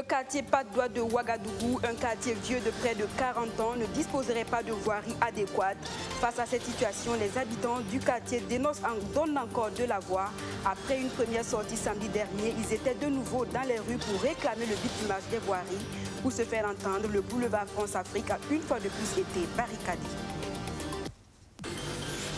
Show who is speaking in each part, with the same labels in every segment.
Speaker 1: Le quartier Patte-d'Oie de Ouagadougou, un quartier vieux de près de 40 ans, ne disposerait pas de voirie adéquate. Face à cette situation, les habitants du quartier donnent encore de la voix. Après une première sortie samedi dernier, ils étaient de nouveau dans les rues pour réclamer le bitumage des voiries. Pour se faire entendre, le boulevard France-Afrique a une fois de plus été barricadé.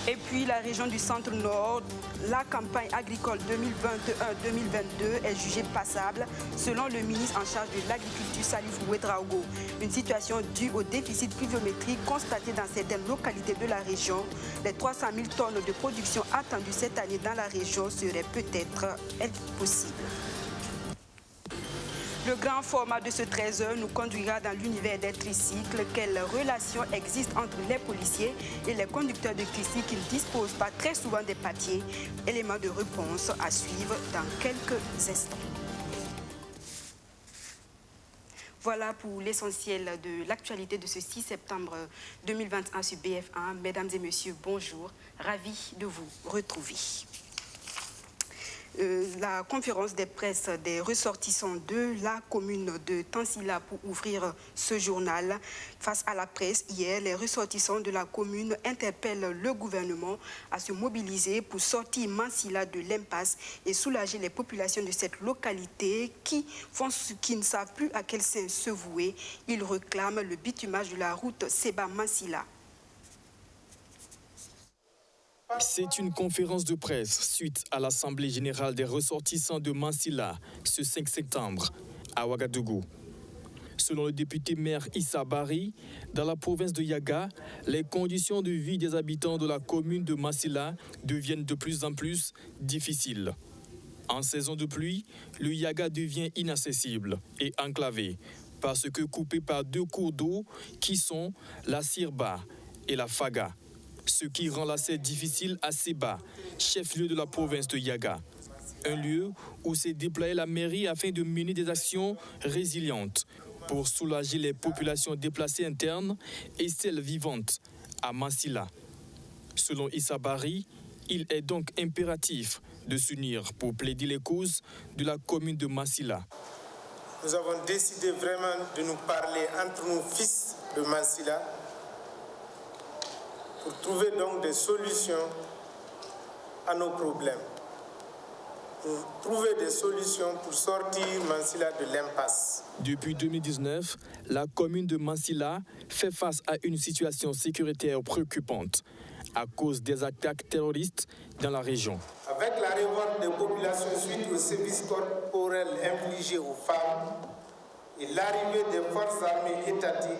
Speaker 1: Et puis la région du Centre-Nord, la campagne agricole 2021-2022 est jugée passable selon le ministre en charge de l'agriculture Salif Ouedraogo. Une situation due au déficit pluviométrique constaté dans certaines localités de la région. Les 300 000 tonnes de production attendues cette année dans la région seraient peut-être possibles. Le grand format de ce 13h nous conduira dans l'univers des tricycles. Quelle relation existe entre les policiers et les conducteurs de tricycles qui ne disposent pas très souvent des papiers? Élément de réponse à suivre dans quelques instants. Voilà pour l'essentiel de l'actualité de ce 6 septembre 2021 sur BF1. Mesdames et messieurs, bonjour. Ravi de vous retrouver. La conférence des presses des ressortissants de la commune de Tansila pour ouvrir ce journal. Face à la presse, hier, les ressortissants de la commune interpellent le gouvernement à se mobiliser pour sortir Mansilla de l'impasse et soulager les populations de cette localité qui ne savent plus à quel sein se vouer. Ils réclament le bitumage de la route Seba-Mansilla.
Speaker 2: C'est une conférence de presse suite à l'Assemblée générale des ressortissants de Mansilla ce 5 septembre à Ouagadougou. Selon le député maire Issa Bari, dans la province de Yaga, les conditions de vie des habitants de la commune de Mansilla deviennent de plus en plus difficiles. En saison de pluie, le Yaga devient inaccessible et enclavé parce que coupé par deux cours d'eau qui sont la Sirba et la Faga. Ce qui rend l'accès difficile à Seba, chef-lieu de la province de Yaga. Un lieu où s'est déployée la mairie afin de mener des actions résilientes pour soulager les populations déplacées internes et celles vivantes à Mansilla. Selon Issa Bari, il est donc impératif de s'unir pour plaider les causes de la commune de Mansilla.
Speaker 3: Nous avons décidé vraiment de nous parler entre nous, fils de Mansilla, pour trouver donc des solutions à nos problèmes. Pour trouver des solutions pour sortir Mansilla de l'impasse.
Speaker 2: Depuis 2019, la commune de Mansilla fait face à une situation sécuritaire préoccupante à cause des attaques terroristes dans la région.
Speaker 3: Avec la révolte des populations suite aux sévices corporels infligés aux femmes et l'arrivée des forces armées étatiques,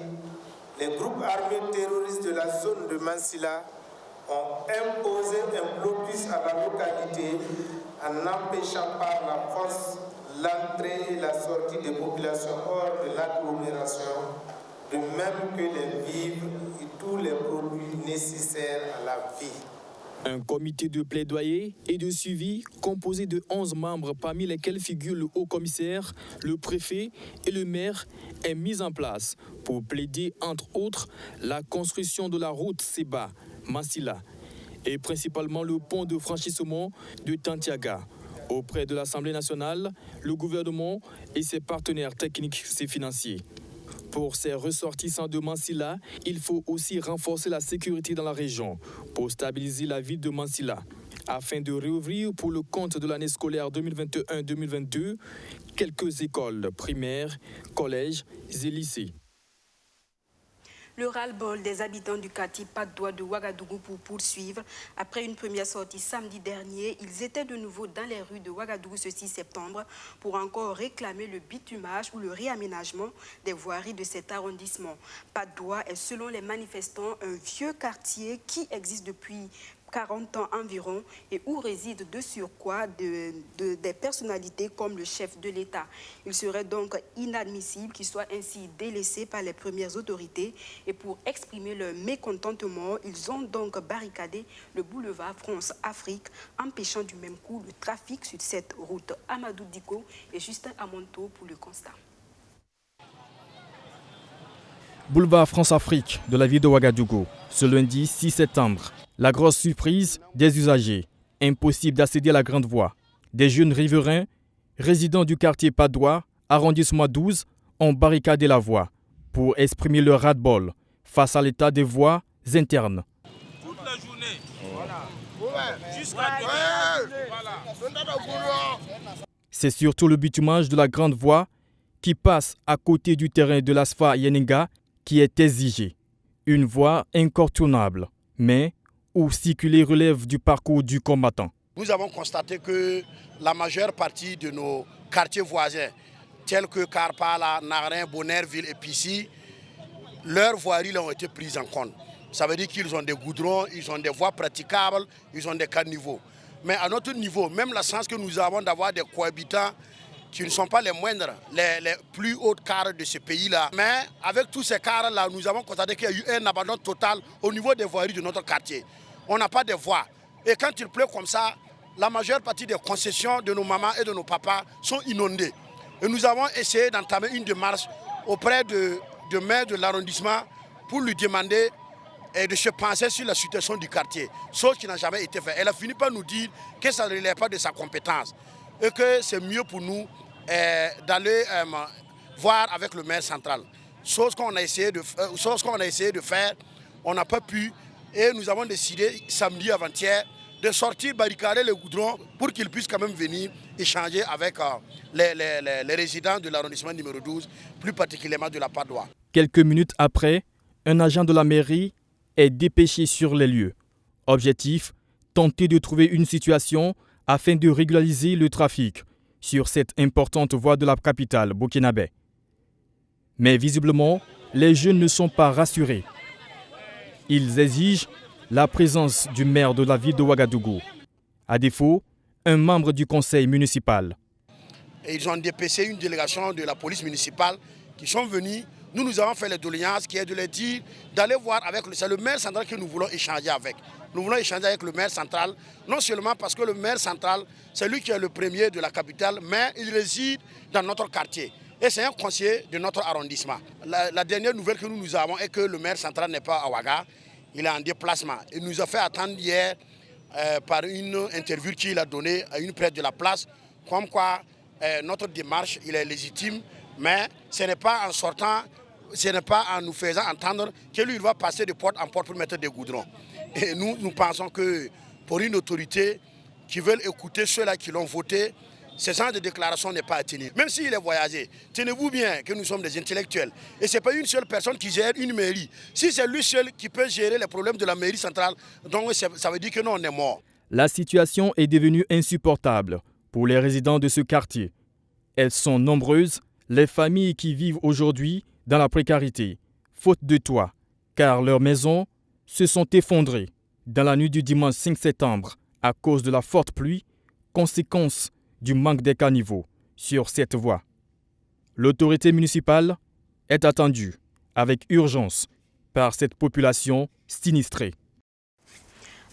Speaker 3: les groupes armés terroristes de la zone de Mansilla ont imposé un blocus à la localité en empêchant par la force l'entrée et la sortie des populations hors de l'agglomération, de même que les vivres et tous les produits nécessaires à la vie.
Speaker 2: Un comité de plaidoyer et de suivi composé de 11 membres, parmi lesquels figurent le haut-commissaire, le préfet et le maire, est mis en place pour plaider, entre autres, la construction de la route Seba-Mansilla et principalement le pont de franchissement de Tantiaga. Auprès de l'Assemblée nationale, le gouvernement et ses partenaires techniques et financiers. Pour ces ressortissants de Mansilla, il faut aussi renforcer la sécurité dans la région pour stabiliser la ville de Mansilla, afin de réouvrir pour le compte de l'année scolaire 2021-2022 quelques écoles primaires, collèges et lycées.
Speaker 1: Le ras-le-bol des habitants du quartier Patte-d'Oie de Ouagadougou pour poursuivre. Après une première sortie samedi dernier, ils étaient de nouveau dans les rues de Ouagadougou ce 6 septembre pour encore réclamer le bitumage ou le réaménagement des voiries de cet arrondissement. Patte-d'Oie est, selon les manifestants, un vieux quartier qui existe depuis 40 ans environ et où résident de surcroît des personnalités comme le chef de l'État. Il serait donc inadmissible qu'il soit ainsi délaissé par les premières autorités et pour exprimer leur mécontentement, ils ont donc barricadé le boulevard France-Afrique, empêchant du même coup le trafic sur cette route. Amadou Diko et Justin Amonto pour le constat.
Speaker 4: Boulevard France-Afrique de la ville de Ouagadougou, ce lundi 6 septembre. La grosse surprise des usagers. Impossible d'accéder à la grande voie. Des jeunes riverains, résidents du quartier Patte-d'Oie, arrondissement 12 ont barricadé la voie pour exprimer leur ras-le-bol face à l'état des voies internes.
Speaker 5: Toute la journée, jusqu'à
Speaker 4: C'est surtout le bitumage de la grande voie qui passe à côté du terrain de l'ASFA Yeninga qui est exigé. Une voie incontournable, mais où circuler relève du parcours du combattant.
Speaker 6: Nous avons constaté que la majeure partie de nos quartiers voisins, tels que Karpala, Narin, Bonnerville et Pissy, leurs voiries ont été prises en compte. Ça veut dire qu'ils ont des goudrons, ils ont des voies praticables, ils ont des caniveaux. Mais à notre niveau, même la chance que nous avons d'avoir des cohabitants qui ne sont pas les moindres, les plus hautes cares de ce pays-là. Mais avec tous ces cares-là, nous avons constaté qu'il y a eu un abandon total au niveau des voiries de notre quartier. On n'a pas de voies. Et quand il pleut comme ça, la majeure partie des concessions de nos mamans et de nos papas sont inondées. Et nous avons essayé d'entamer une démarche auprès de maire de l'arrondissement pour lui demander de se pencher sur la situation du quartier, chose qui n'a jamais été faite. Elle a fini par nous dire que ça ne relève pas de sa compétence et que c'est mieux pour nous d'aller voir avec le maire central. Chose qu'on a essayé de faire, on n'a pas pu et nous avons décidé samedi avant-hier de sortir barricader le goudron pour qu'ils puissent quand même venir échanger avec les résidents de l'arrondissement numéro 12, plus particulièrement de la Padoie.
Speaker 4: Quelques minutes après, un agent de la mairie est dépêché sur les lieux. Objectif, tenter de trouver une situation afin de régulariser le trafic sur cette importante voie de la capitale burkinabé. Mais visiblement, les jeunes ne sont pas rassurés. Ils exigent la présence du maire de la ville de Ouagadougou. À défaut, un membre du conseil municipal.
Speaker 6: Et ils ont dépêché une délégation de la police municipale qui sont venus. Nous avons fait les doléances qui est de leur dire d'aller voir avec le maire central que nous voulons échanger avec. Nous voulons échanger avec le maire central, non seulement parce que le maire central, c'est lui qui est le premier de la capitale, mais il réside dans notre quartier. Et c'est un conseiller de notre arrondissement. La dernière nouvelle que nous avons est que le maire central n'est pas à Ouaga, il est en déplacement. Il nous a fait attendre hier par une interview qu'il a donnée à une presse de la place, comme quoi notre démarche il est légitime, mais ce n'est pas en sortant, ce n'est pas en nous faisant entendre que lui il va passer de porte en porte pour mettre des goudrons. Et nous pensons que pour une autorité qui veut écouter ceux-là qui l'ont voté, ce genre de déclaration n'est pas à tenir. Même s'il est voyagé, tenez-vous bien que nous sommes des intellectuels. Et ce n'est pas une seule personne qui gère une mairie. Si c'est lui seul qui peut gérer les problèmes de la mairie centrale, donc ça veut dire que nous, on est morts.
Speaker 4: La situation est devenue insupportable pour les résidents de ce quartier. Elles sont nombreuses, les familles qui vivent aujourd'hui dans la précarité, faute de toit, car leurs maisons se sont effondrées dans la nuit du dimanche 5 septembre à cause de la forte pluie, conséquence du manque des caniveaux sur cette voie. L'autorité municipale est attendue avec urgence par cette population sinistrée.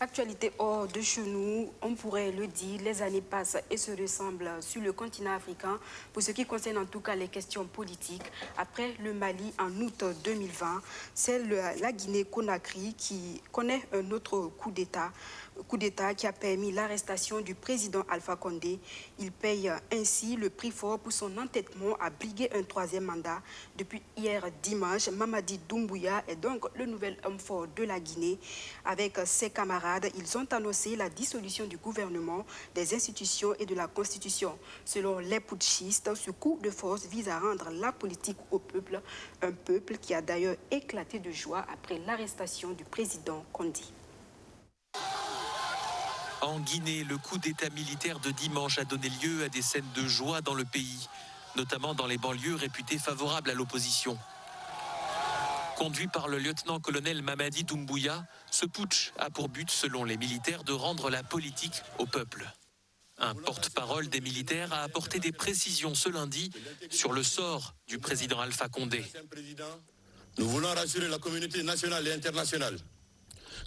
Speaker 1: Actualité hors de chez nous, on pourrait le dire, les années passent et se ressemblent sur le continent africain pour ce qui concerne en tout cas les questions politiques. Après le Mali en août 2020, c'est la Guinée-Conakry qui connaît un autre coup d'État qui a permis l'arrestation du président Alpha Condé. Il paye ainsi le prix fort pour son entêtement à briguer un troisième mandat. Depuis hier dimanche, Mamadi Doumbouya est donc le nouvel homme fort de la Guinée. Avec ses camarades, ils ont annoncé la dissolution du gouvernement, des institutions et de la Constitution. Selon les putschistes, ce coup de force vise à rendre la politique au peuple, un peuple qui a d'ailleurs éclaté de joie après l'arrestation du président Condé.
Speaker 7: En Guinée, le coup d'État militaire de dimanche a donné lieu à des scènes de joie dans le pays, notamment dans les banlieues réputées favorables à l'opposition. Conduit par le lieutenant-colonel Mamadi Doumbouya, ce putsch a pour but, selon les militaires, de rendre la politique au peuple. Un porte-parole des militaires a apporté des précisions ce lundi sur le sort du président Alpha Condé.
Speaker 8: Nous voulons rassurer la communauté nationale et internationale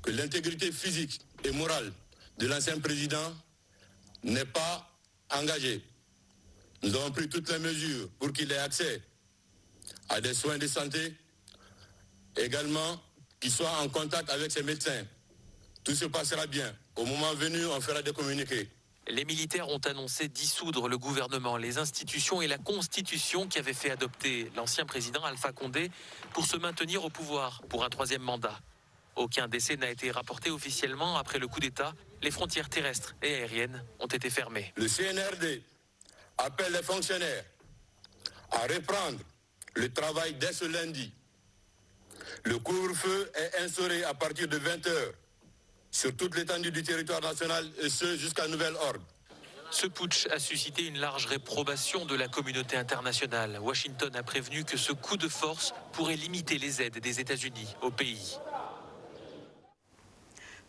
Speaker 8: que l'intégrité physique et morale de l'ancien président n'est pas engagée. Nous avons pris toutes les mesures pour qu'il ait accès à des soins de santé, également qu'il soit en contact avec ses médecins. Tout se passera bien. Au moment venu, on fera des communiqués.
Speaker 7: Les militaires ont annoncé dissoudre le gouvernement, les institutions et la constitution qui avait fait adopter l'ancien président Alpha Condé pour se maintenir au pouvoir pour un 3e mandat. Aucun décès n'a été rapporté officiellement après le coup d'État. Les frontières terrestres et aériennes ont été fermées.
Speaker 8: Le CNRD appelle les fonctionnaires à reprendre le travail dès ce lundi. Le couvre-feu est instauré à partir de 20 h sur toute l'étendue du territoire national et ce jusqu'à nouvel ordre.
Speaker 7: Ce putsch a suscité une large réprobation de la communauté internationale. Washington a prévenu que ce coup de force pourrait limiter les aides des États-Unis au pays.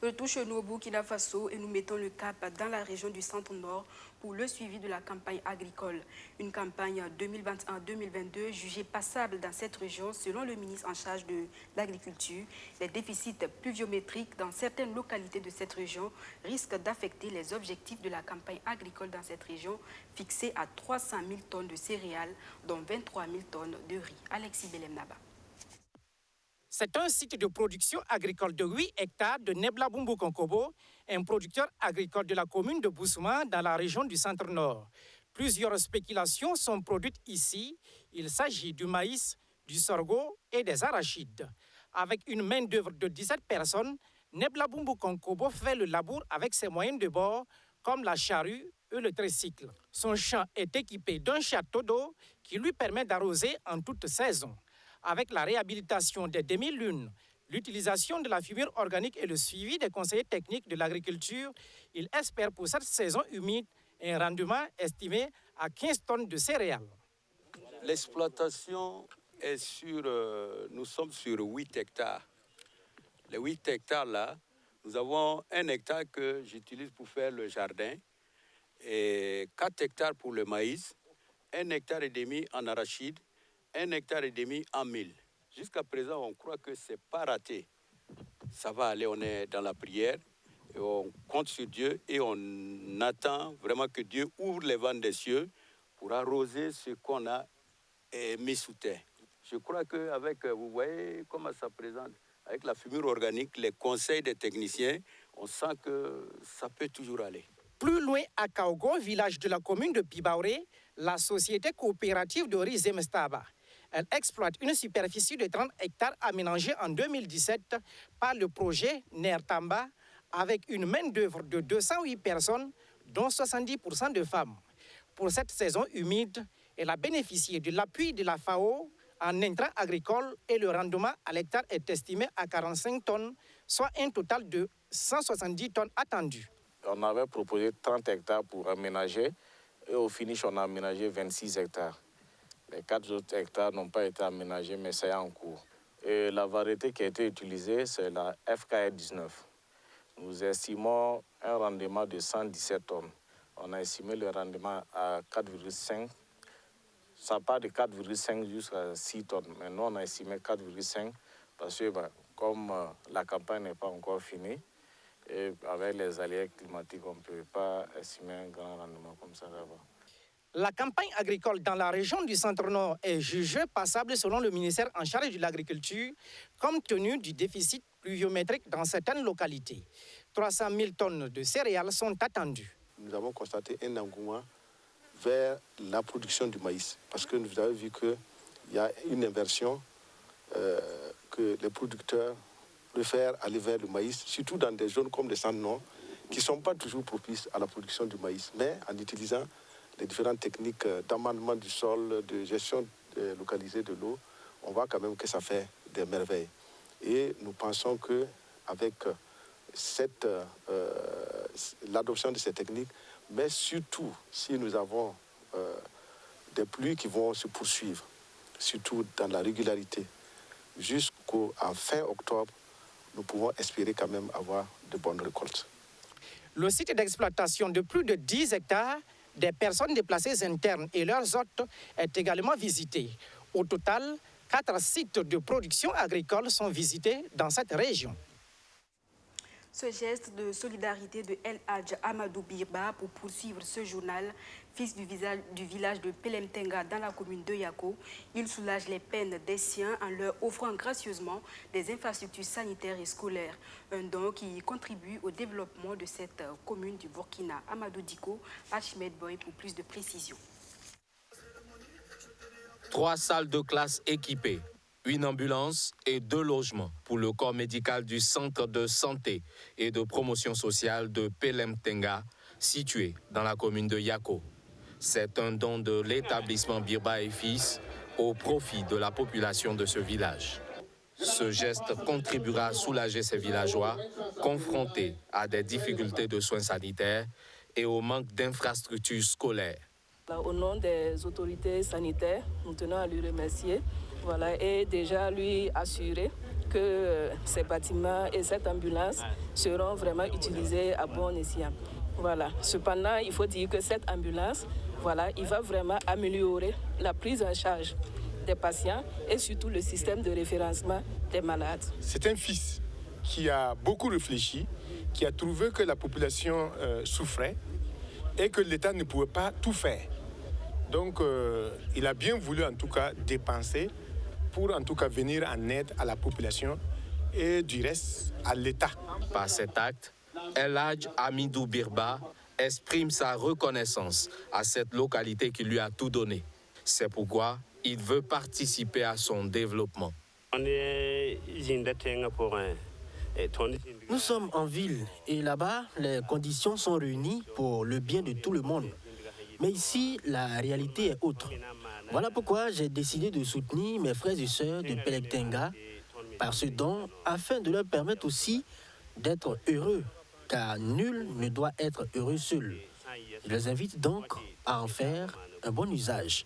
Speaker 1: Retournons au Burkina Faso et nous mettons le cap dans la région du Centre-Nord pour le suivi de la campagne agricole. Une campagne 2021-2022 jugée passable dans cette région selon le ministre en charge de l'agriculture. Les déficits pluviométriques dans certaines localités de cette région risquent d'affecter les objectifs de la campagne agricole dans cette région fixés à 300 000 tonnes de céréales, dont 23 000 tonnes de riz. Alexis Belem-Naba.
Speaker 9: C'est un site de production agricole de 8 hectares de Nebla-Bumbu Konkobo, un producteur agricole de la commune de Boussouma dans la région du Centre-Nord. Plusieurs spéculations sont produites ici. Il s'agit du maïs, du sorgho et des arachides. Avec une main-d'œuvre de 17 personnes, Nebla-Bumbu Konkobo fait le labour avec ses moyens de bord, comme la charrue et le tricycle. Son champ est équipé d'un château d'eau qui lui permet d'arroser en toute saison. Avec la réhabilitation des demi-lunes, l'utilisation de la fumure organique et le suivi des conseillers techniques de l'agriculture, il espère pour cette saison humide un rendement estimé à 15 tonnes de céréales.
Speaker 10: L'exploitation est nous sommes sur 8 hectares. Les 8 hectares là, nous avons 1 hectare que j'utilise pour faire le jardin et 4 hectares pour le maïs, 1 hectare et demi en arachide, 1 hectare et demi en mil. Jusqu'à présent, on croit que ce n'est pas raté. Ça va aller, on est dans la prière, et on compte sur Dieu et on attend vraiment que Dieu ouvre les vannes des cieux pour arroser ce qu'on a mis sous terre. Je crois qu'avec, vous voyez comment ça présente, avec la fumure organique, les conseils des techniciens, on sent que ça peut toujours aller.
Speaker 9: Plus loin à Kaogo, village de la commune de Pibaoré, la société coopérative de riz Zemstaba. Elle exploite une superficie de 30 hectares aménagée en 2017 par le projet Nertamba avec une main-d'œuvre de 208 personnes, dont 70% de femmes. Pour cette saison humide, elle a bénéficié de l'appui de la FAO en intrants agricoles et le rendement à l'hectare est estimé à 45 tonnes, soit un total de 170 tonnes attendues.
Speaker 11: On avait proposé 30 hectares pour aménager et au finish, on a aménagé 26 hectares. Les 4 autres hectares n'ont pas été aménagés, mais c'est en cours. Et la variété qui a été utilisée, c'est la FKR 19. Nous estimons un rendement de 117 tonnes. On a estimé le rendement à 4,5. Ça part de 4,5 jusqu'à 6 tonnes. Mais nous, on a estimé 4,5 parce que comme la campagne n'est pas encore finie, et avec les aléas climatiques, on ne peut pas estimer un grand rendement comme ça là-bas.
Speaker 9: La campagne agricole dans la région du Centre-Nord est jugée passable selon le ministère en charge de l'agriculture, compte tenu du déficit pluviométrique dans certaines localités. 300 000 tonnes de céréales sont attendues.
Speaker 6: Nous avons constaté un engouement vers la production du maïs, parce que vous avez vu qu'il y a une inversion que les producteurs préfèrent aller vers le maïs, surtout dans des zones comme le Centre-Nord, qui ne sont pas toujours propices à la production du maïs, mais en utilisant les différentes techniques d'amendement du sol, de gestion localisée de l'eau, on voit quand même que ça fait des merveilles. Et nous pensons qu'avec l'adoption de ces techniques, mais surtout si nous avons des pluies qui vont se poursuivre, surtout dans la régularité, jusqu'à fin octobre, nous pouvons espérer quand même avoir de bonnes récoltes.
Speaker 9: Le site d'exploitation de plus de 10 hectares des personnes déplacées internes et leurs hôtes est également visité. Au total, 4 sites de production agricole sont visités dans cette région.
Speaker 1: Ce geste de solidarité de El Hadj Amadou Birba pour poursuivre ce journal Fils du village de Pelemtenga dans la commune de Yako, il soulage les peines des siens en leur offrant gracieusement des infrastructures sanitaires et scolaires. Un don qui contribue au développement de cette commune du Burkina. Amadou Diko, Achmed Boy pour plus de précision.
Speaker 12: 3 salles de classe équipées, une ambulance et 2 logements pour le corps médical du centre de santé et de promotion sociale de Pelemtenga, situé dans la commune de Yako. C'est un don de l'établissement Birba et Fils au profit de la population de ce village. Ce geste contribuera à soulager ces villageois confrontés à des difficultés de soins sanitaires et au manque d'infrastructures scolaires.
Speaker 13: Au nom des autorités sanitaires, nous tenons à lui remercier et déjà lui assurer que ces bâtiments et cette ambulance seront vraiment utilisés à bon escient. Cependant, il faut dire que cette ambulance, il va vraiment améliorer la prise en charge des patients et surtout le système de référencement des malades.
Speaker 14: C'est un fils qui a beaucoup réfléchi, qui a trouvé que la population souffrait et que l'État ne pouvait pas tout faire. Donc, il a bien voulu en tout cas dépenser pour en tout cas venir en aide à la population et du reste à l'État.
Speaker 12: Par cet acte, El Hadj Amidou Birba exprime sa reconnaissance à cette localité qui lui a tout donné. C'est pourquoi il veut participer à son développement.
Speaker 15: Nous sommes en ville et là-bas, les conditions sont réunies pour le bien de tout le monde. Mais ici, la réalité est autre. Voilà pourquoi j'ai décidé de soutenir mes frères et sœurs de Pelemtenga par ce don afin de leur permettre aussi d'être heureux, car nul ne doit être heureux seul. Je les invite donc à en faire un bon usage.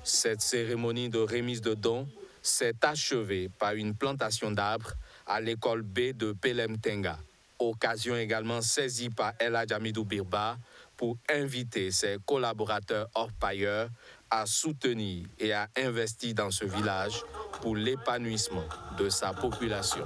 Speaker 12: Cette cérémonie de remise de dons s'est achevée par une plantation d'arbres à l'école B de Pelemtenga. Occasion également saisie par El Hadj Amidou Birba pour inviter ses collaborateurs orpailleurs à soutenir et à investir dans ce village pour l'épanouissement de sa population.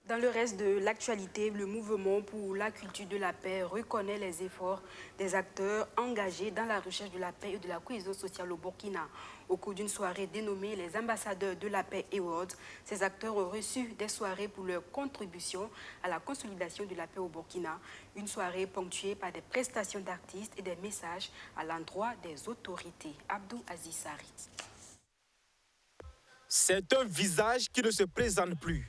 Speaker 1: Dans le reste de l'actualité, le mouvement pour la culture de la paix reconnaît les efforts des acteurs engagés dans la recherche de la paix et de la cohésion sociale au Burkina. Au cours d'une soirée dénommée les ambassadeurs de la paix Awards, ces acteurs ont reçu des soirées pour leur contribution à la consolidation de la paix au Burkina. Une soirée ponctuée par des prestations d'artistes et des messages à l'endroit des autorités. Abdou Aziz Sari.
Speaker 5: C'est un visage qui ne se présente plus.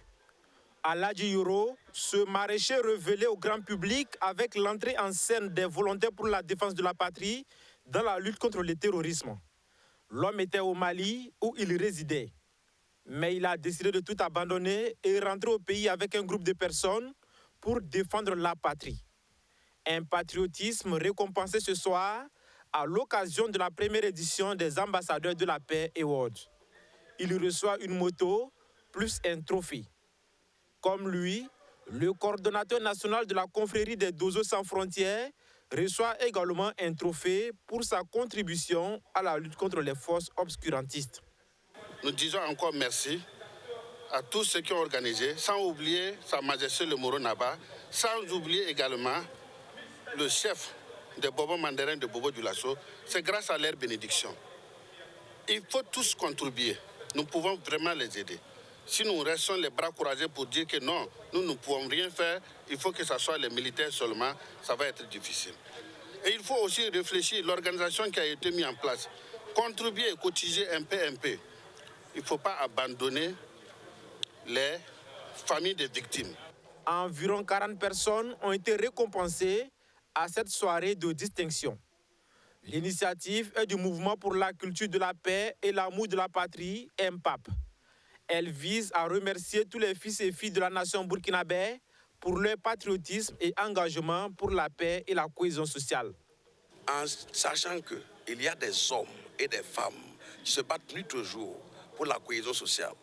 Speaker 5: Aladji Yoro, ce maraîcher révélé au grand public avec l'entrée en scène des volontaires pour la défense de la patrie dans la lutte contre le terrorisme. L'homme était au Mali où il résidait. Mais il a décidé de tout abandonner et rentrer au pays avec un groupe de personnes pour défendre la patrie. Un patriotisme récompensé ce soir à l'occasion de la première édition des ambassadeurs de la paix Awards. Il reçoit une moto plus un trophée. Comme lui, le coordonnateur national de la confrérie des Dozos sans frontières reçoit également un trophée pour sa contribution à la lutte contre les forces obscurantistes.
Speaker 6: Nous disons encore merci à tous ceux qui ont organisé, sans oublier Sa Majesté le Moro Naba, sans oublier également le chef de Bobo Mandarin de Bobo Dioulasso. C'est grâce à leur bénédiction. Il faut tous contribuer. Nous pouvons vraiment les aider. Si nous restons les bras courageux pour dire que non, nous ne pouvons rien faire, il faut que ce soit les militaires seulement, ça va être difficile. Et il faut aussi réfléchir, l'organisation qui a été mise en place, contribuer et cotiser un peu. Il ne faut pas abandonner les familles des victimes.
Speaker 5: Environ 40 personnes ont été récompensées à cette soirée de distinction. L'initiative est du mouvement pour la culture de la paix et l'amour de la patrie, MPAP. Elle vise à remercier tous les fils et filles de la nation burkinabé pour leur patriotisme et engagement pour la paix et la cohésion sociale.
Speaker 16: En sachant qu'il y a des hommes et des femmes qui se battent nuit et jour pour la cohésion sociale,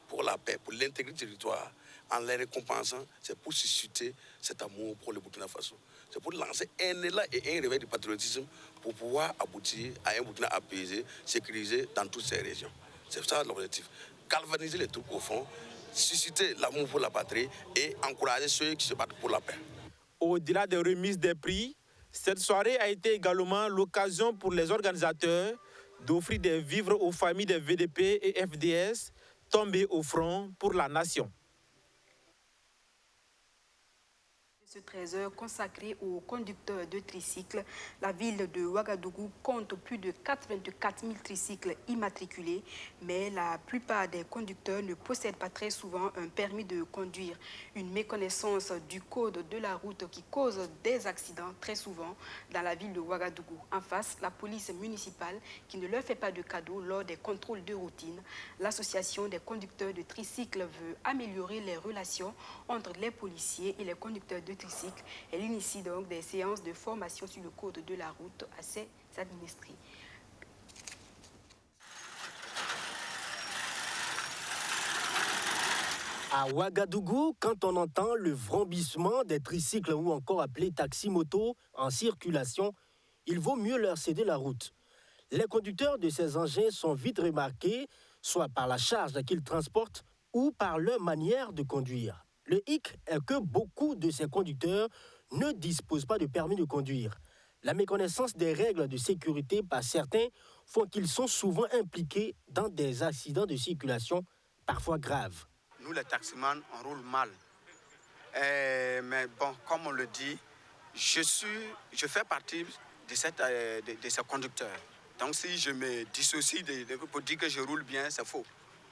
Speaker 16: pour la paix, pour l'intégrité du territoire, en les récompensant, c'est pour susciter cet amour pour le Burkina Faso. C'est pour lancer un élan et un réveil du patriotisme pour pouvoir aboutir à un Burkina apaisé, sécurisé dans toutes ces régions. C'est ça l'objectif. Galvaniser les troupes au fond susciter l'amour pour la patrie et encourager ceux qui se battent pour la paix.
Speaker 5: Au-delà des remises des prix, cette soirée a été également l'occasion pour les organisateurs d'offrir des vivres aux familles des VDP et FDS tombés au front pour la nation.
Speaker 1: Ce 13h consacré aux conducteurs de tricycles, la ville de Ouagadougou compte plus de 84 000 tricycles immatriculés, mais la plupart des conducteurs ne possèdent pas très souvent un permis de conduire. Une méconnaissance du code de la route qui cause des accidents très souvent dans la ville de Ouagadougou. En face, la police municipale qui ne leur fait pas de cadeau lors des contrôles de routine. L'association des conducteurs de tricycles veut améliorer les relations entre les policiers et les conducteurs de tricycle. Elle initie donc des séances de formation sur le code de la route à ses administrés.
Speaker 15: À Ouagadougou, quand on entend le vrombissement des tricycles ou encore appelés taxi-moto en circulation, il vaut mieux leur céder la route. Les conducteurs de ces engins sont vite remarqués, soit par la charge qu'ils transportent ou par leur manière de conduire. Le hic est que beaucoup de ces conducteurs ne disposent pas de permis de conduire. La méconnaissance des règles de sécurité par certains font qu'ils sont souvent impliqués dans des accidents de circulation parfois graves.
Speaker 17: Nous, les taximans, on roule mal. Mais bon, comme on le dit, je fais partie de ces conducteurs. Donc si je me dissocie pour dire que je roule bien, c'est faux.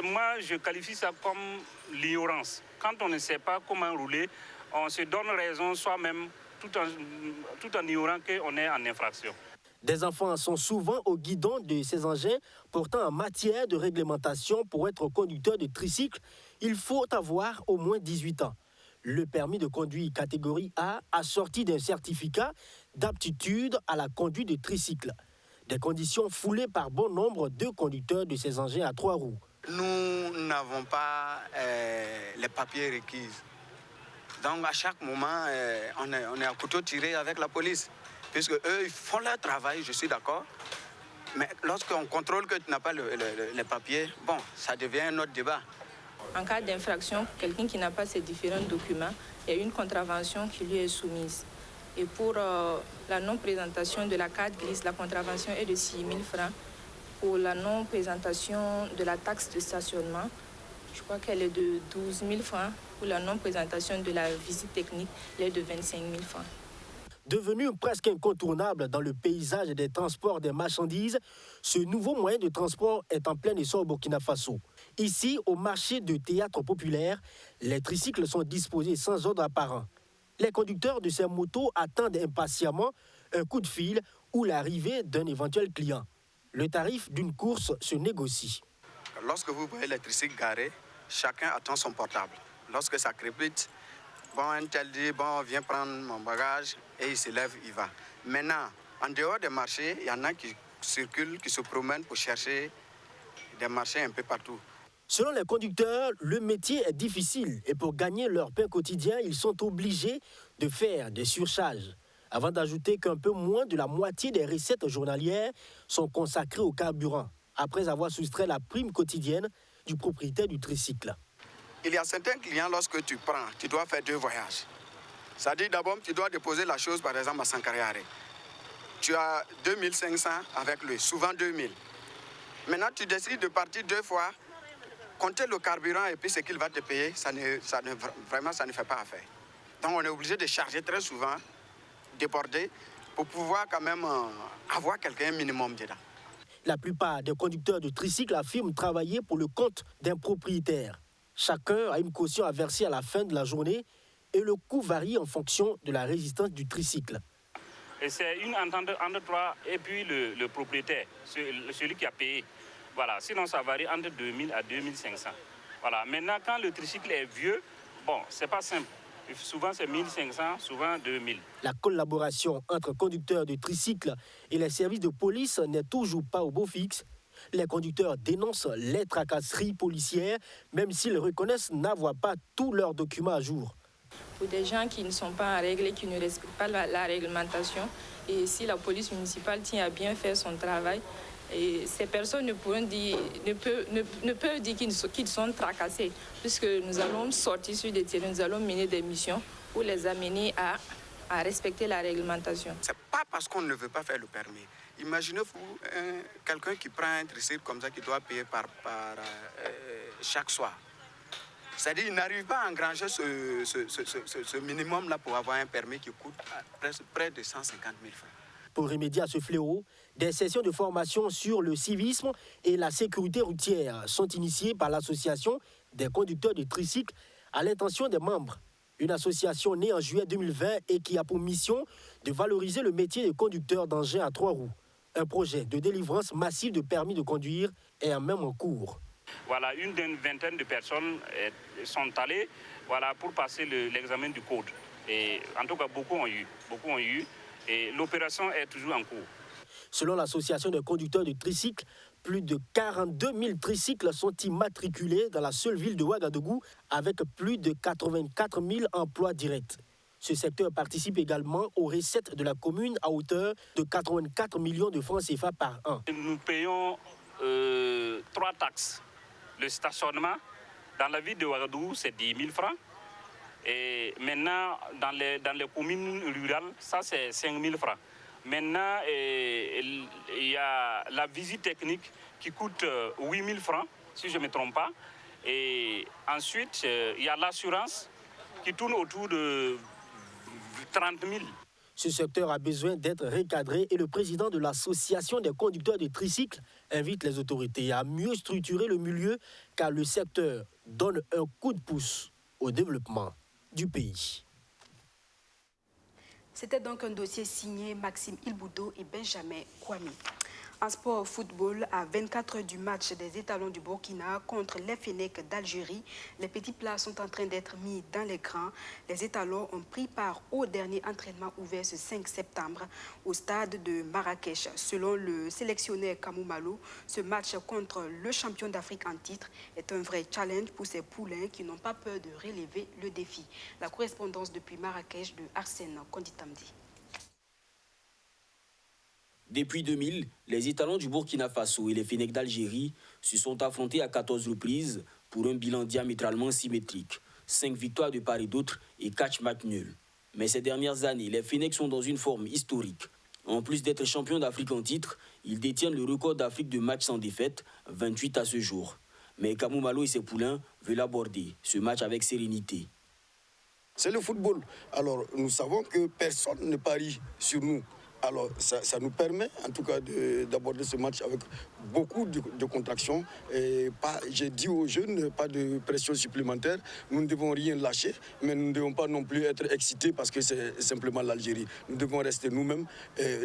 Speaker 18: Moi, je qualifie ça comme l'ignorance. Quand on ne sait pas comment rouler, on se donne raison soi-même tout en ignorant qu'on est en infraction.
Speaker 15: Des enfants sont souvent au guidon de ces engins. Pourtant, en matière de réglementation, pour être conducteur de tricycle, il faut avoir au moins 18 ans. Le permis de conduire catégorie A assorti d'un certificat d'aptitude à la conduite de tricycle. Des conditions foulées par bon nombre de conducteurs de ces engins à 3 roues.
Speaker 17: Nous n'avons pas les papiers requis. Donc à chaque moment, on est à couteau tiré avec la police. Puisque eux, ils font leur travail, je suis d'accord. Mais lorsqu'on contrôle que tu n'as pas les papiers, bon, ça devient un autre débat.
Speaker 13: En cas d'infraction, quelqu'un qui n'a pas ces différents documents, il y a une contravention qui lui est soumise. Et pour la non-présentation de la carte grise, la contravention est de 6 000 francs. Pour la non-présentation de la taxe de stationnement, je crois qu'elle est de 12 000 francs. Pour la non-présentation de la visite technique, elle est de 25 000 francs.
Speaker 15: Devenu presque incontournable dans le paysage des transports des marchandises, ce nouveau moyen de transport est en plein essor au Burkina Faso. Ici, au marché de théâtre populaire, les tricycles sont disposés sans ordre apparent. Les conducteurs de ces motos attendent impatiemment un coup de fil ou l'arrivée d'un éventuel client. Le tarif d'une course se négocie.
Speaker 17: Lorsque vous voyez les tricycles garés, chacun attend son portable. Lorsque ça crépite, bon, un tel dit, bon, viens prendre mon bagage, et il se lève, il va. Maintenant, en dehors des marchés, il y en a qui circulent, qui se promènent pour chercher des marchés un peu partout.
Speaker 15: Selon les conducteurs, le métier est difficile et pour gagner leur pain quotidien, ils sont obligés de faire des surcharges. Avant d'ajouter qu'un peu moins de la moitié des recettes journalières sont consacrées au carburant, après avoir soustrait la prime quotidienne du propriétaire du tricycle.
Speaker 17: Il y a certains clients, lorsque tu prends, tu dois faire 2 voyages. C'est-à-dire d'abord, tu dois déposer la chose, par exemple, à Sankaré. Tu as 2500 avec lui, souvent 2000. Maintenant, tu décides de partir 2 fois, compter le carburant et puis ce qu'il va te payer, vraiment, ça ne fait pas affaire. Donc, on est obligé de charger très souvent, déborder, pour pouvoir quand même avoir quelqu'un minimum dedans.
Speaker 15: La plupart des conducteurs de tricycle affirment travailler pour le compte d'un propriétaire. Chacun a une caution à verser à la fin de la journée et le coût varie en fonction de la résistance du tricycle.
Speaker 18: Et c'est une entente entre toi et puis le propriétaire, celui qui a payé. Voilà, sinon ça varie entre 2000 à 2500. Voilà, maintenant quand le tricycle est vieux, bon, c'est pas simple. Souvent c'est 1500, souvent 2000.
Speaker 15: La collaboration entre conducteurs de tricycle et les services de police n'est toujours pas au beau fixe. Les conducteurs dénoncent les tracasseries policières, même s'ils reconnaissent n'avoir pas tous leurs documents à jour.
Speaker 13: Pour des gens qui ne sont pas en règle et qui ne respectent pas la réglementation, et si la police municipale tient à bien faire son travail, Et ces personnes ne peuvent dire qu'ils sont tracassés, puisque nous allons sortir sur des terrains, nous allons mener des missions pour les amener à respecter la réglementation.
Speaker 17: Ce n'est pas parce qu'on ne veut pas faire le permis. Imaginez-vous quelqu'un qui prend un tricycle comme ça, qui doit payer par chaque soir. C'est-à-dire qu'il n'arrive pas à engranger ce minimum-là pour avoir un permis qui coûte près de 150 000 francs.
Speaker 15: Pour remédier à ce fléau, des sessions de formation sur le civisme et la sécurité routière sont initiées par l'association des conducteurs de tricycles à l'intention des membres. Une association née en juillet 2020 et qui a pour mission de valoriser le métier de conducteur d'engins à 3 roues. Un projet de délivrance massive de permis de conduire est même en cours.
Speaker 18: Voilà, une vingtaine de personnes sont allées pour passer l'examen du code. Et en tout cas, beaucoup ont eu. Et l'opération est toujours en cours.
Speaker 15: Selon l'association des conducteurs de tricycles, plus de 42 000 tricycles sont immatriculés dans la seule ville de Ouagadougou avec plus de 84 000 emplois directs. Ce secteur participe également aux recettes de la commune à hauteur de 84 millions de francs CFA par an.
Speaker 18: Nous payons 3 taxes. Le stationnement, dans la ville de Ouagadougou, c'est 10 000 francs. Et maintenant, dans les communes rurales, ça c'est 5 000 francs. Maintenant, il y a la visite technique qui coûte 8 000 francs, si je ne me trompe pas. Et ensuite, il y a l'assurance qui tourne autour de 30 000.
Speaker 15: Ce secteur a besoin d'être recadré et le président de l'association des conducteurs de tricycles invite les autorités à mieux structurer le milieu car le secteur donne un coup de pouce au développement du pays.
Speaker 1: C'était donc un dossier signé Maxime Ilboudo et Benjamin Kwame. En sport football, à 24 heures du match des étalons du Burkina contre les Fennecs d'Algérie, les petits plats sont en train d'être mis dans les grands. Les étalons ont pris part au dernier entraînement ouvert ce 5 septembre au stade de Marrakech. Selon le sélectionneur Kamou Malo, ce match contre le champion d'Afrique en titre est un vrai challenge pour ces poulains qui n'ont pas peur de relever le défi. La correspondance depuis Marrakech de Arsène Konditamdi.
Speaker 19: Depuis 2000, les étalons du Burkina Faso et les Fennecs d'Algérie se sont affrontés à 14 reprises pour un bilan diamétralement symétrique. 5 victoires de part et d'autre et 4 matchs nuls. Mais ces dernières années, les Fennecs sont dans une forme historique. En plus d'être champions d'Afrique en titre, ils détiennent le record d'Afrique de matchs sans défaite, 28 à ce jour. Mais Kamou Malo et ses poulains veulent aborder ce match avec sérénité.
Speaker 20: C'est le football. Alors, nous savons que personne ne parie sur nous. Alors, ça nous permet, en tout cas, d'aborder ce match avec beaucoup de contraction. Et j'ai dit aux jeunes, pas de pression supplémentaire. Nous ne devons rien lâcher, mais nous ne devons pas non plus être excités parce que c'est simplement l'Algérie. Nous devons rester nous-mêmes.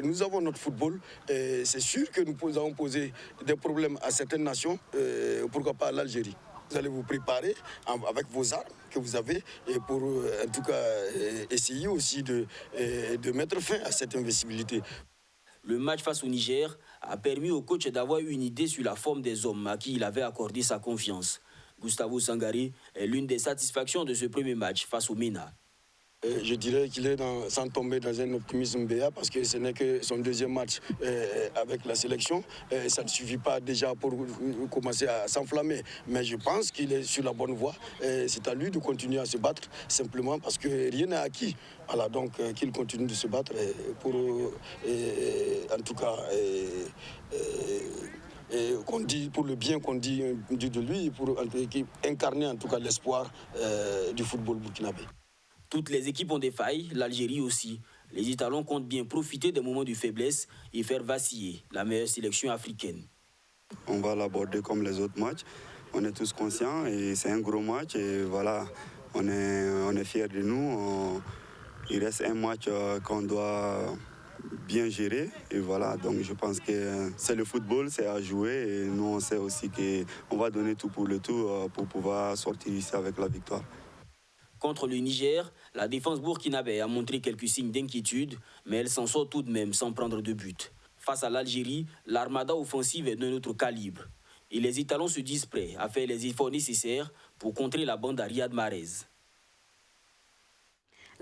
Speaker 20: Nous avons notre football. C'est sûr que nous allons poser des problèmes à certaines nations, pourquoi pas à l'Algérie. Vous allez vous préparer avec vos armes que vous avez et pour en tout cas essayer aussi de mettre fin à cette invincibilité.
Speaker 19: Le match face au Niger a permis au coach d'avoir une idée sur la forme des hommes à qui il avait accordé sa confiance. Gustavo Sangaré est l'une des satisfactions de ce premier match face au MENA.
Speaker 20: Je dirais qu'il est sans tomber dans un optimisme béat parce que ce n'est que son deuxième match avec la sélection. Ça ne suffit pas déjà pour commencer à s'enflammer. Mais je pense qu'il est sur la bonne voie. C'est à lui de continuer à se battre simplement parce que rien n'est acquis. Voilà, donc qu'il continue de se battre pour, en tout cas, qu'on dit pour le bien qu'on dit de lui, pour incarner en tout cas l'espoir du football burkinabé.
Speaker 19: Toutes les équipes ont des failles, l'Algérie aussi. Les Étalons comptent bien profiter des moments de faiblesse et faire vaciller la meilleure sélection africaine.
Speaker 21: On va l'aborder comme les autres matchs. On est tous conscients et c'est un gros match. Et voilà, on est fiers de nous. Il reste un match qu'on doit bien gérer. Et voilà, donc je pense que c'est le football, c'est à jouer. Et nous, on sait aussi qu'on va donner tout pour le tout pour pouvoir sortir ici avec la victoire.
Speaker 19: Contre le Niger, la défense burkinabé a montré quelques signes d'inquiétude, mais elle s'en sort tout de même sans prendre de but. Face à l'Algérie, l'armada offensive est d'un autre calibre. Et les Étalons se disent prêts à faire les efforts nécessaires pour contrer la bande à Riyad Mahrez.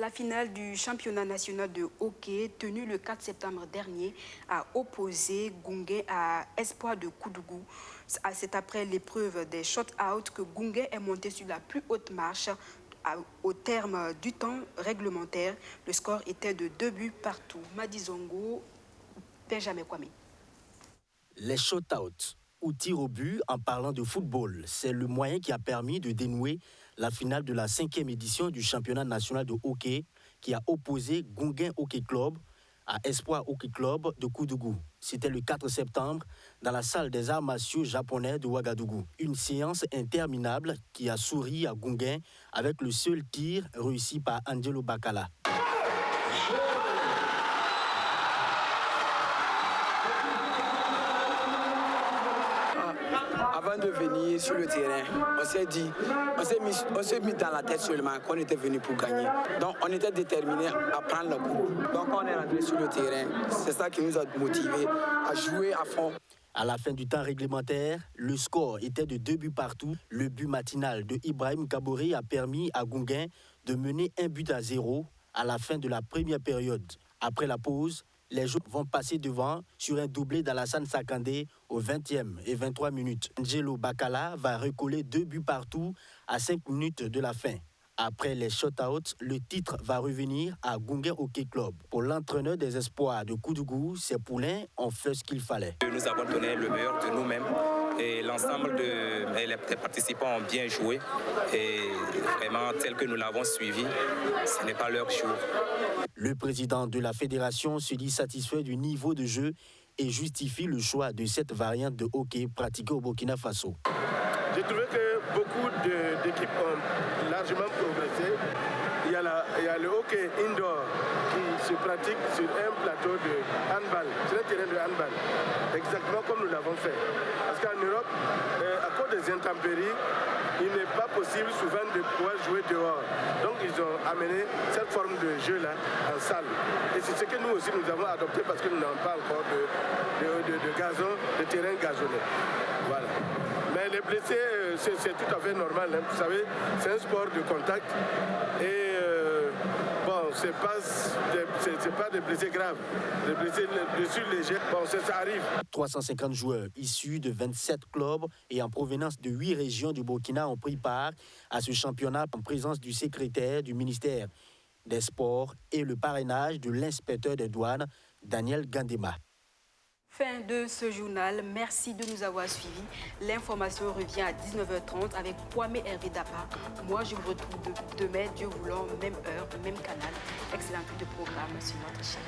Speaker 1: La finale du championnat national de hockey, tenue le 4 septembre dernier, a opposé Gunguin à Espoir de Koudougou. C'est après l'épreuve des shot-out que Gunguin est monté sur la plus haute marche. Au terme du temps réglementaire, le score était de 2 buts partout. Madizongo, Benjamin Kwame.
Speaker 15: Les shot-out ou tirs au but en parlant de football, c'est le moyen qui a permis de dénouer la finale de la 5e édition du championnat national de hockey qui a opposé Gunguin Hockey Club à Espoir Hockey Club de Koudougou. C'était le 4 septembre dans la salle des arts martiaux japonais de Ouagadougou. Une séance interminable qui a souri à Gunguin avec le seul tir réussi par Angelo Bacala.
Speaker 3: Avant de venir sur le terrain, on s'est mis dans la tête seulement qu'on était venu pour gagner. Donc on était déterminés à prendre le coup. Donc on est rentré sur le terrain. C'est ça qui nous a motivés à jouer à fond.
Speaker 15: À la fin du temps réglementaire, le score était de 2 buts partout. Le but matinal de Ibrahim Kaboré a permis à Gunguin de mener 1-0 à la fin de la première période. Après la pause, les joueurs vont passer devant sur un doublé d'Alassane Sakandé au 20e et 23 minutes. Angelo Bacala va recoller 2 buts partout à 5 minutes de la fin. Après les shot-outs, le titre va revenir à Gunguin Hockey Club. Pour l'entraîneur des espoirs de Koudougou, ces poulains ont fait ce qu'il fallait.
Speaker 22: Nous avons donné le meilleur de nous-mêmes et l'ensemble des participants ont bien joué. Et vraiment, tel que nous l'avons suivi, ce n'est pas leur jour.
Speaker 15: Le président de la fédération se dit satisfait du niveau de jeu et justifie le choix de cette variante de hockey pratiquée au Burkina Faso.
Speaker 23: J'ai trouvé que beaucoup d'équipes ont largement progressé. Il y a le hockey indoor qui se pratique sur un plateau de handball, sur un terrain de handball, exactement comme nous l'avons fait. Parce qu'en Europe, à cause des intempéries, il n'est pas possible souvent de pouvoir jouer dehors. Donc ils ont amené cette forme de jeu-là en salle. Et c'est ce que nous aussi nous avons adopté parce que nous n'avons pas encore de gazon, de terrain gazonné. Voilà. Mais les blessés, c'est tout à fait normal. Hein. Vous savez, c'est un sport de contact. Et bon, c'est pas des blessés graves. Des blessures légères, bon, ça arrive.
Speaker 15: 350 joueurs issus de 27 clubs et en provenance de 8 régions du Burkina ont pris part à ce championnat en présence du secrétaire du ministère des Sports et le parrainage de l'inspecteur des douanes, Daniel Gandema.
Speaker 1: Fin de ce journal. Merci de nous avoir suivis. L'information revient à 19h30 avec Kwame Hervé Dapa. Moi, je vous retrouve demain, Dieu voulant, même heure, même canal. Excellent de programme sur notre chaîne.